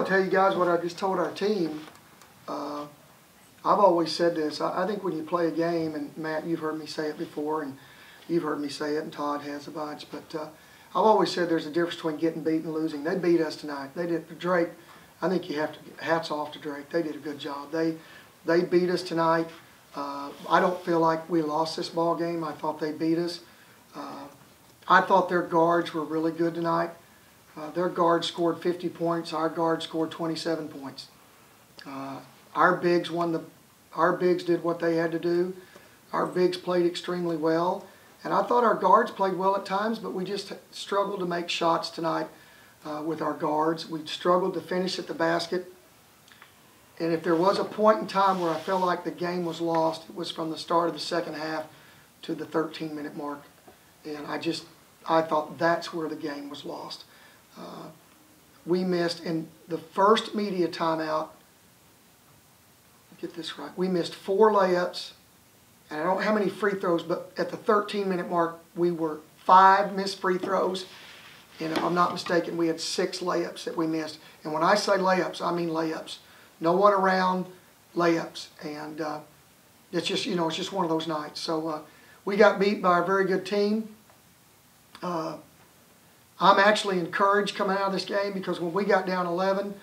to tell you guys what I just told our team. I've always said this. I think when you play a game, and Matt, you've heard me say it before, and you've heard me say it, and Todd has a bunch, but I've always said there's a difference between getting beat and losing. They beat us tonight. They did. Drake, I think you have to, hats off to Drake. They did a good job. They beat us tonight. I don't feel like we lost this ball game. I thought they beat us. I thought their guards were really good tonight. Their guards scored 50 points. Our guards scored 27 points. Our bigs did what they had to do. Our bigs played extremely well. And I thought our guards played well at times, but we just struggled to make shots tonight with our guards. We struggled to finish at the basket. And if there was a point in time where I felt like the game was lost, it was from the start of the second half to the 13-minute mark. And I thought that's where the game was lost. We missed, in the first media timeout, get this right, we missed 4 layups, and I don't know how many free throws, but at the 13-minute mark, we were 5 missed free throws, and if I'm not mistaken, we had 6 layups that we missed. And when I say layups, I mean layups. No one around, layups, and it's just, it's just one of those nights. So we got beat by a very good team. I'm actually encouraged coming out of this game because when we got down 11,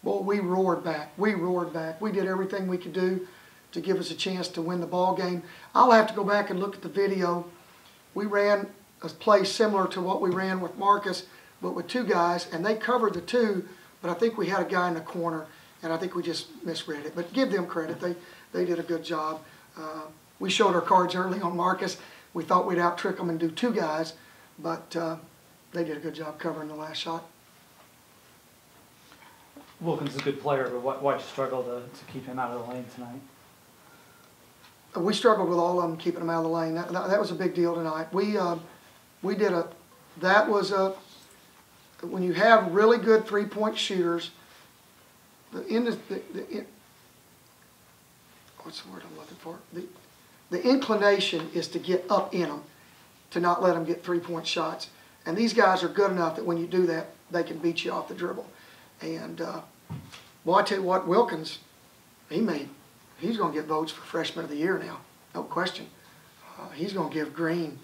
boy, we roared back. We roared back. We did everything we could do to give us a chance to win the ball game. I'll have to go back and look at the video. We ran a play similar to what we ran with Marcus, but with 2 guys, and they covered the 2, but I think we had a guy in the corner, and I think we just misread it. But give them credit. They did a good job. We showed our cards early on Marcus. We thought we'd out-trick them and do 2 guys, but they did a good job covering the last shot. Wilkins is a good player, but why'd you struggle to keep him out of the lane tonight? We struggled with all of them keeping them out of the lane. That was a big deal tonight. When you have really good three-point shooters, what's the word I'm looking for? The inclination is to get up in them, to not let them get three-point shots. And these guys are good enough that when you do that, they can beat you off the dribble. And, well, I tell you what, Wilkins, he's going to get votes for Freshman of the Year now, no question. He's going to give Green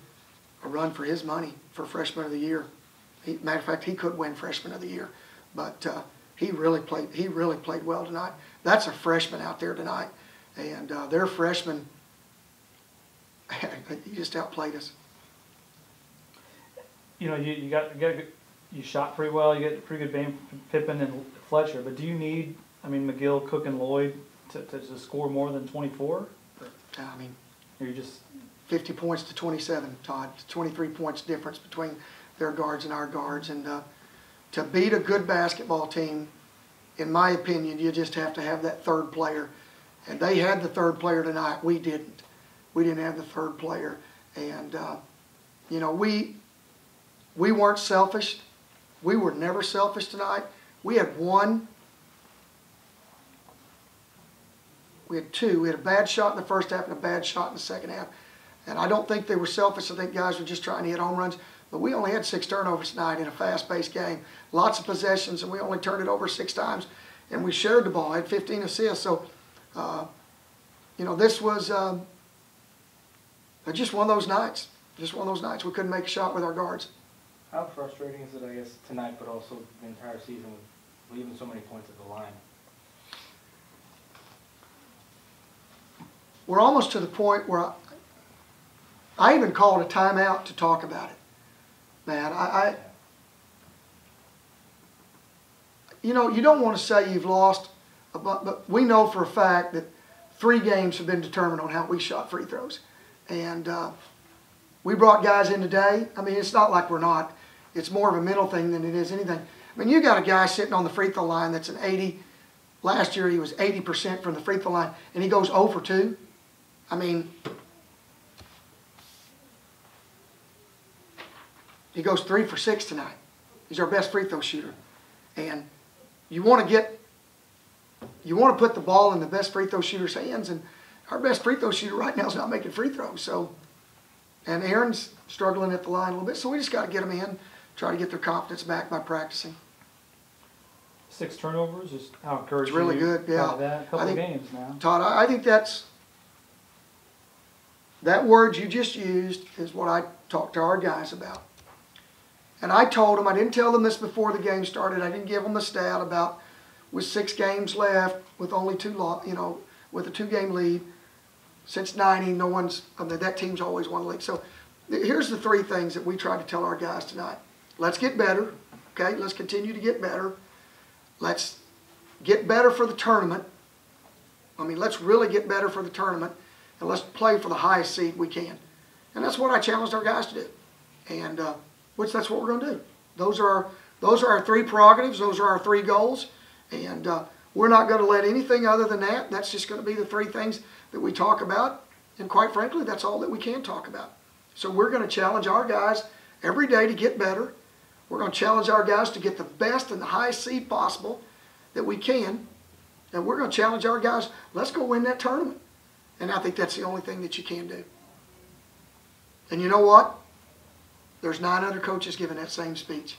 a run for his money for Freshman of the Year. Matter of fact, he could win Freshman of the Year, but he really played well tonight. That's a freshman out there tonight, and their freshman, he just outplayed us. You shot pretty well. You got a pretty good game from Pippen and Fletcher. But do you need, McGill, Cook, and Lloyd to score more than 24? Or you just 50 points to 27, Todd. 23 points difference between their guards and our guards. And to beat a good basketball team, in my opinion, you just have to have that third player. And they had the third player tonight. We didn't. We didn't have the third player. And we weren't selfish. We were never selfish tonight. We had 2. We had a bad shot in the first half and a bad shot in the second half. And I don't think they were selfish. I think guys were just trying to hit home runs. But we only had 6 turnovers tonight in a fast-paced game. Lots of possessions, and we only turned it over 6 times. And we shared the ball. I had 15 assists. So, this was just one of those nights. Just one of those nights. We couldn't make a shot with our guards. How frustrating is it, I guess, tonight, but also the entire season with leaving so many points at the line? We're almost to the point where I even called a timeout to talk about it. Man, you don't want to say you've lost, but we know for a fact that 3 games have been determined on how we shot free throws. And we brought guys in today. It's not like we're not. It's more of a mental thing than it is anything. You got a guy sitting on the free throw line that's an 80. Last year he was 80% from the free throw line, and he goes 0 for 2. He goes 3 for 6 tonight. He's our best free throw shooter. And you want to put the ball in the best free throw shooter's hands, and our best free throw shooter right now is not making free throws. So, and Aaron's struggling at the line a little bit, so we just got to get them in, try to get their confidence back by practicing. 6 turnovers. Just how encouraged It's really you good, yeah. by that. A couple I think- games now. Todd, I think that word you just used is what I talked to our guys about. And I told them, I didn't tell them this before the game started. I didn't give them the stat about with 6 games left, with only with a 2-game lead, since '90, no one's, that team's always won the league. So here's the 3 things that we try to tell our guys tonight. Let's get better, okay? Let's continue to get better. Let's get better for the tournament. Let's really get better for the tournament, and let's play for the highest seed we can. And that's what I challenged our guys to do, and that's what we're going to do. Those are our 3 prerogatives. Those are our 3 goals, and we're not going to let anything other than that. That's just going to be the 3 things that we talk about, and quite frankly, that's all that we can talk about. So we're going to challenge our guys every day to get better. We're going to challenge our guys to get the best and the highest seed possible that we can, and we're going to challenge our guys, let's go win that tournament. And I think that's the only thing that you can do. And you know what? There's 9 other coaches giving that same speech.